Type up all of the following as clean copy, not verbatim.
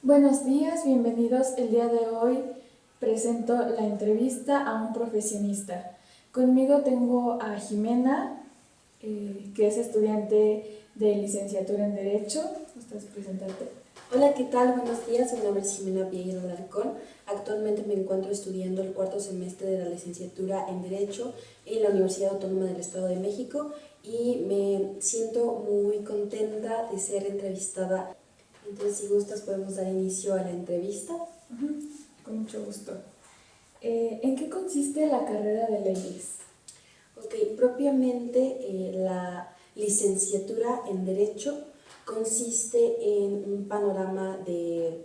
Buenos días, bienvenidos. El día de hoy presento la entrevista a un profesionista. Conmigo tengo a Jimena, que es estudiante de licenciatura en Derecho. ¿Gustas presentarte? Hola, ¿qué tal? Buenos días, mi nombre es Jimena Vieira Alarcón. Actualmente me encuentro estudiando el cuarto semestre de la licenciatura en Derecho en la Universidad Autónoma del Estado de México y me siento muy contenta de ser entrevistada. Entonces, si gustas, podemos dar inicio a la entrevista. Con mucho gusto. ¿En qué consiste la carrera de leyes? Ok, propiamente la licenciatura en Derecho consiste en un panorama de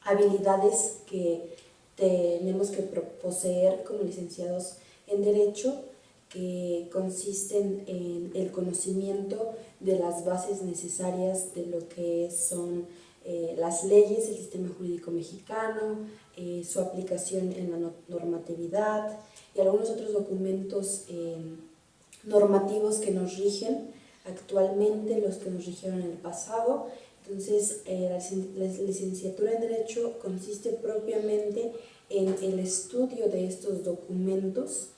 habilidades que tenemos que poseer como licenciados en Derecho, que consisten en el conocimiento de las bases necesarias de lo que son las leyes, el sistema jurídico mexicano, su aplicación en la normatividad y algunos otros documentos normativos que nos rigen actualmente, los que nos rigieron en el pasado. Entonces, la licenciatura en Derecho consiste propiamente en el estudio de estos documentos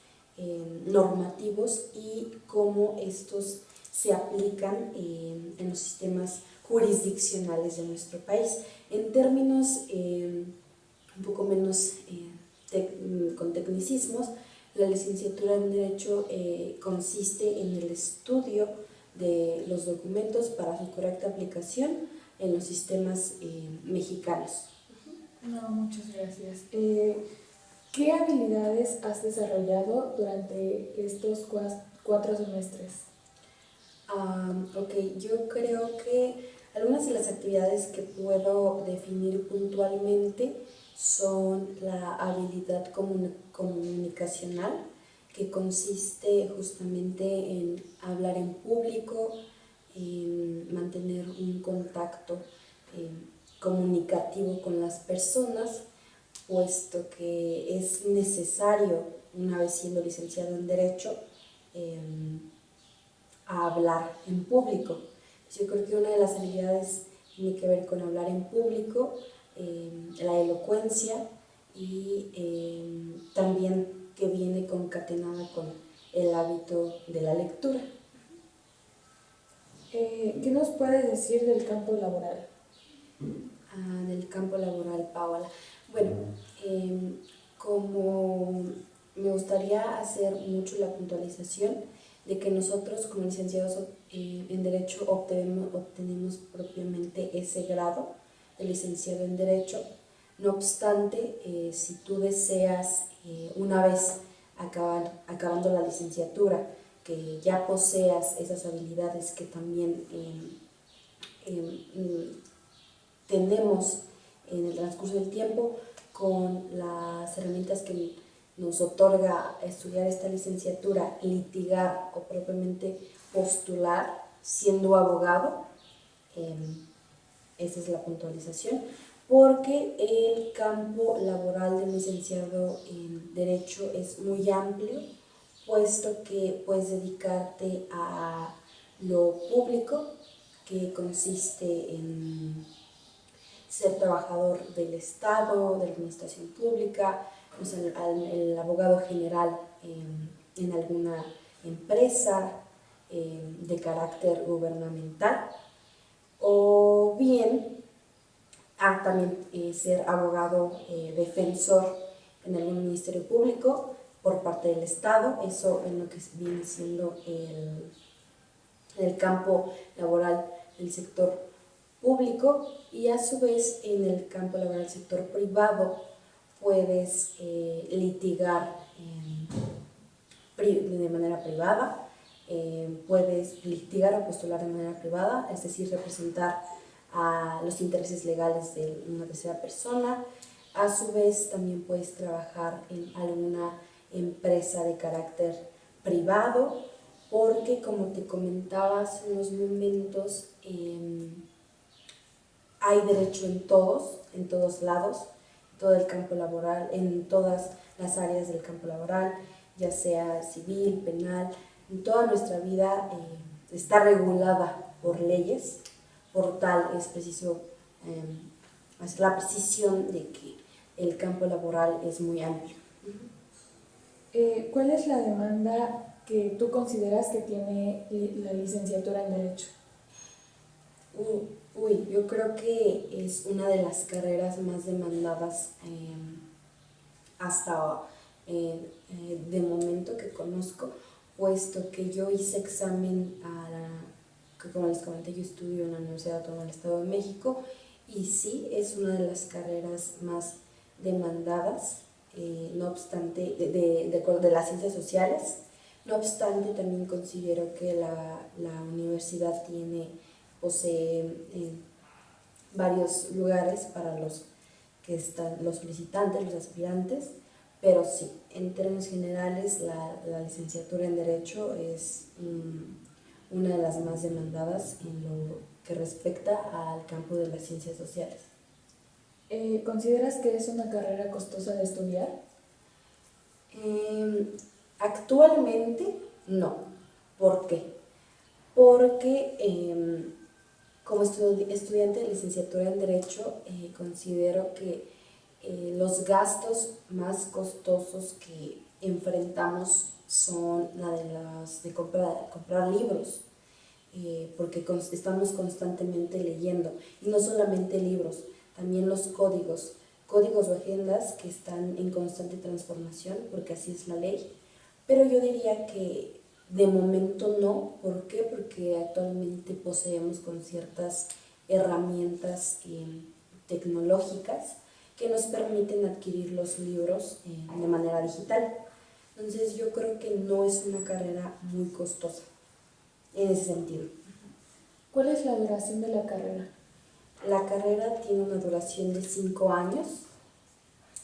normativos y cómo estos se aplican en los sistemas jurisdiccionales de nuestro país. En términos un poco menos con tecnicismos, la licenciatura en Derecho consiste en el estudio de los documentos para su correcta aplicación en los sistemas mexicanos. No, muchas gracias. ¿Qué habilidades has desarrollado durante estos 4 semestres? Ok, yo creo que algunas de las actividades que puedo definir puntualmente son la habilidad comunicacional, que consiste justamente en hablar en público, en mantener un contacto comunicativo con las personas, puesto que es necesario, una vez siendo licenciado en Derecho, a hablar en público. Yo creo que una de las habilidades tiene que ver con hablar en público, la elocuencia y también que viene concatenada con el hábito de la lectura. ¿Qué nos puedes decir del campo laboral? Del campo laboral, Paola. Bueno, como me gustaría hacer mucho la puntualización de que nosotros como licenciados en Derecho obtenemos propiamente ese grado de licenciado en Derecho. No obstante, si tú deseas, una vez acabando la licenciatura, que ya poseas esas habilidades que también tenemos en el transcurso del tiempo con las herramientas que nos otorga estudiar esta licenciatura, litigar o propiamente postular siendo abogado. Esa es la puntualización, porque el campo laboral del licenciado en Derecho es muy amplio, puesto que puedes dedicarte a lo público, que consiste en ser trabajador del Estado, de la administración pública, pues el abogado general en alguna empresa de carácter gubernamental, o bien también ser abogado defensor en algún ministerio público por parte del Estado. Eso en lo que viene siendo el campo laboral del sector público, y a su vez en el campo laboral del sector privado puedes litigar de manera privada, puedes litigar o postular de manera privada, es decir, representar a los intereses legales de una tercera persona. A su vez también puedes trabajar en alguna empresa de carácter privado, porque como te comentaba hace unos momentos, hay derecho en todos lados, todo el campo laboral, en todas las áreas del campo laboral, ya sea civil, penal. En toda nuestra vida está regulada por leyes, por tal es preciso la precisión de que el campo laboral es muy amplio. ¿Cuál es la demanda que tú consideras que tiene la licenciatura en Derecho? Yo creo que es una de las carreras más demandadas hasta de momento que conozco, puesto que yo hice examen que como les comenté, yo estudio en la Universidad Autónoma del Estado de México, y sí, es una de las carreras más demandadas, no obstante, de las ciencias sociales. No obstante, también considero que la universidad posee varios lugares para los que están los solicitantes, los aspirantes, pero sí, en términos generales, la licenciatura en Derecho es una de las más demandadas en lo que respecta al campo de las ciencias sociales. ¿Consideras que es una carrera costosa de estudiar? Actualmente no. ¿Por qué? Porque como estudiante de licenciatura en Derecho, considero que los gastos más costosos que enfrentamos son de comprar libros, porque estamos constantemente leyendo, y no solamente libros, también los códigos o agendas que están en constante transformación, porque así es la ley. Pero yo diría que de momento no. ¿Por qué? Porque actualmente poseemos con ciertas herramientas tecnológicas que nos permiten adquirir los libros de manera digital. Entonces yo creo que no es una carrera muy costosa en ese sentido. ¿Cuál es la duración de la carrera? La carrera tiene una duración de 5 años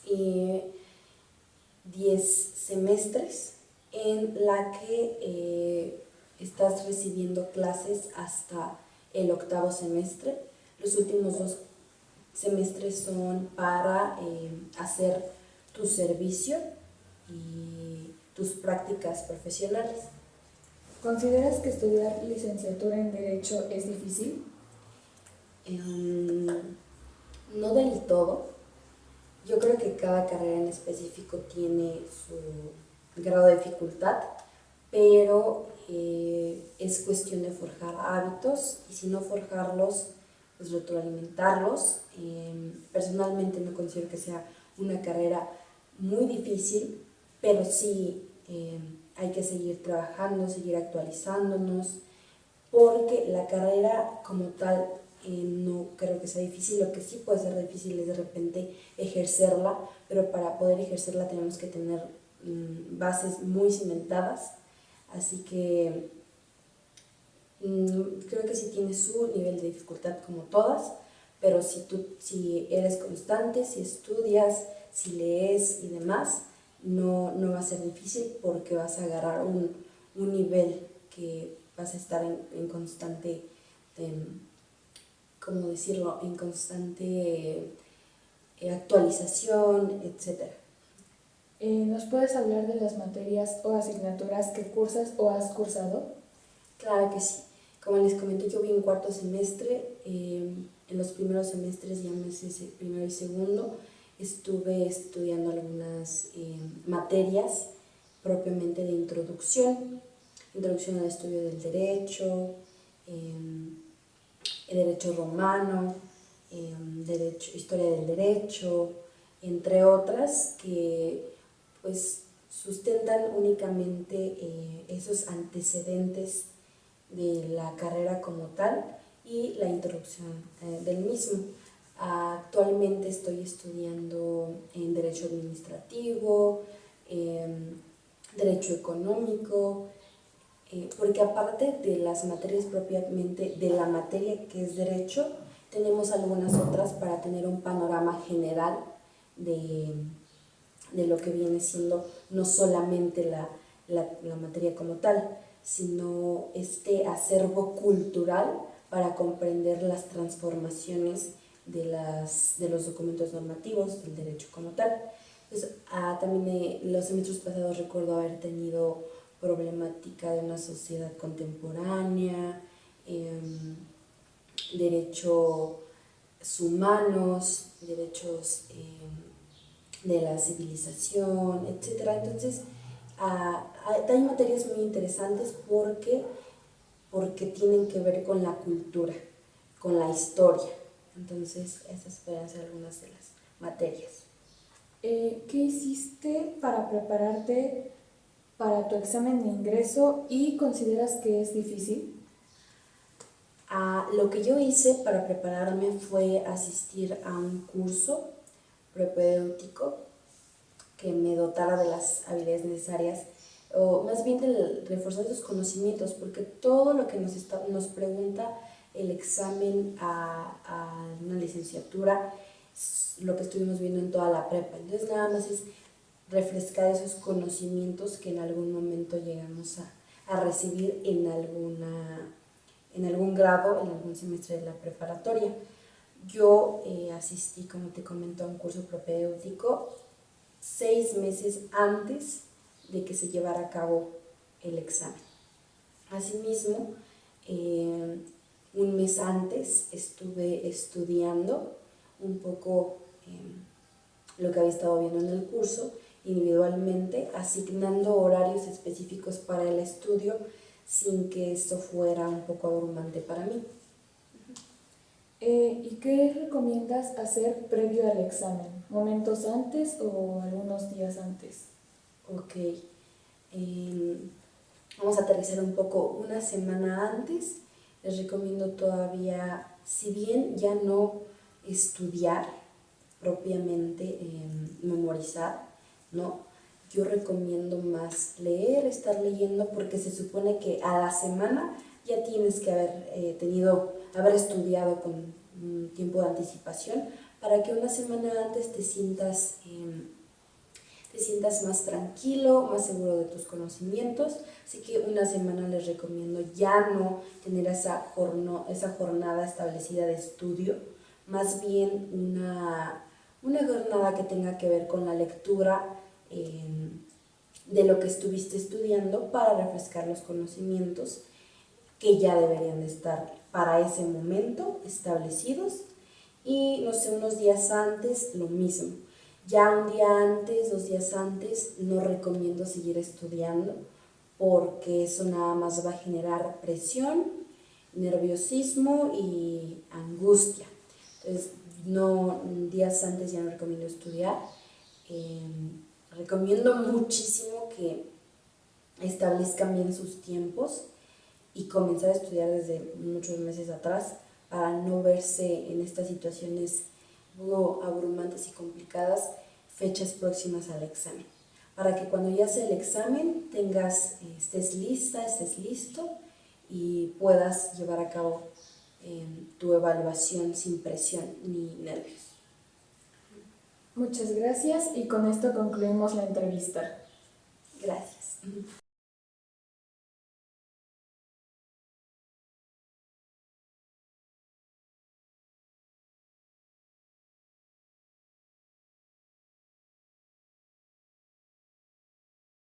y 10 semestres, en la que estás recibiendo clases hasta el 8º semestre. Los últimos 2 semestres son para hacer tu servicio y tus prácticas profesionales. ¿Consideras que estudiar licenciatura en Derecho es difícil? No del todo. Yo creo que cada carrera en específico tiene su grado de dificultad, pero es cuestión de forjar hábitos, y si no forjarlos, pues retroalimentarlos. Personalmente no considero que sea una carrera muy difícil, pero sí hay que seguir trabajando, seguir actualizándonos, porque la carrera como tal no creo que sea difícil. Lo que sí puede ser difícil es de repente ejercerla, pero para poder ejercerla tenemos que tener bases muy cimentadas, así que creo que sí tiene su nivel de dificultad como todas, pero si eres constante, si estudias, si lees y demás, no va a ser difícil, porque vas a agarrar un nivel que vas a estar en constante, ¿cómo decirlo?, en constante actualización, etc. ¿Nos puedes hablar de las materias o asignaturas que cursas o has cursado? Claro que sí. Como les comenté, yo voy en 4º semestre. En los primeros semestres, llámese primero y segundo, estuve estudiando algunas materias propiamente de introducción al estudio del derecho, el derecho romano, historia del derecho, entre otras, que pues sustentan únicamente esos antecedentes de la carrera como tal y la introducción del mismo. Actualmente estoy estudiando en Derecho Administrativo, Derecho Económico, porque aparte de las materias propiamente de la materia que es Derecho, tenemos algunas otras para tener un panorama general de lo que viene siendo no solamente la materia como tal, sino este acervo cultural para comprender las transformaciones de los documentos normativos del derecho como tal. Entonces, también los semestres pasados recuerdo haber tenido problemática de una sociedad contemporánea, derechos humanos, derechos de la civilización, etc. Entonces, hay materias muy interesantes porque tienen que ver con la cultura, con la historia. Entonces, esas pueden ser algunas de las materias. ¿Qué hiciste para prepararte para tu examen de ingreso y consideras que es difícil? Lo que yo hice para prepararme fue asistir a un curso propedéutico que me dotara de las habilidades necesarias, o más bien de reforzar esos conocimientos, porque todo lo que nos pregunta el examen a una licenciatura es lo que estuvimos viendo en toda la prepa. Entonces nada más es refrescar esos conocimientos que en algún momento llegamos a recibir en algún grado, en algún semestre de la preparatoria. Yo asistí, como te comento, a un curso propedéutico 6 meses antes de que se llevara a cabo el examen. Asimismo, un mes antes estuve estudiando un poco lo que había estado viendo en el curso individualmente, asignando horarios específicos para el estudio sin que esto fuera un poco abrumante para mí. ¿Y qué recomiendas hacer previo al examen? ¿Momentos antes o algunos días antes? Ok, vamos a aterrizar un poco. Una semana antes les recomiendo todavía, si bien ya no estudiar propiamente, memorizar, ¿no? Yo recomiendo más leer, estar leyendo, porque se supone que a la semana ya tienes que haber estudiado con un tiempo de anticipación para que una semana antes te sientas más tranquilo, más seguro de tus conocimientos. Así que una semana les recomiendo ya no tener esa jornada establecida de estudio, más bien una jornada que tenga que ver con la lectura de lo que estuviste estudiando para refrescar los conocimientos que ya deberían de estar para ese momento establecidos. Y no sé, unos días antes lo mismo. Ya un día antes, 2 días antes, no recomiendo seguir estudiando porque eso nada más va a generar presión, nerviosismo y angustia. Entonces, no, días antes ya no recomiendo estudiar. Recomiendo muchísimo que establezcan bien sus tiempos y comenzar a estudiar desde muchos meses atrás para no verse en estas situaciones abrumantes y complicadas fechas próximas al examen. Para que cuando ya sea el examen estés lista, estés listo y puedas llevar a cabo tu evaluación sin presión ni nervios. Muchas gracias y con esto concluimos la entrevista. Gracias.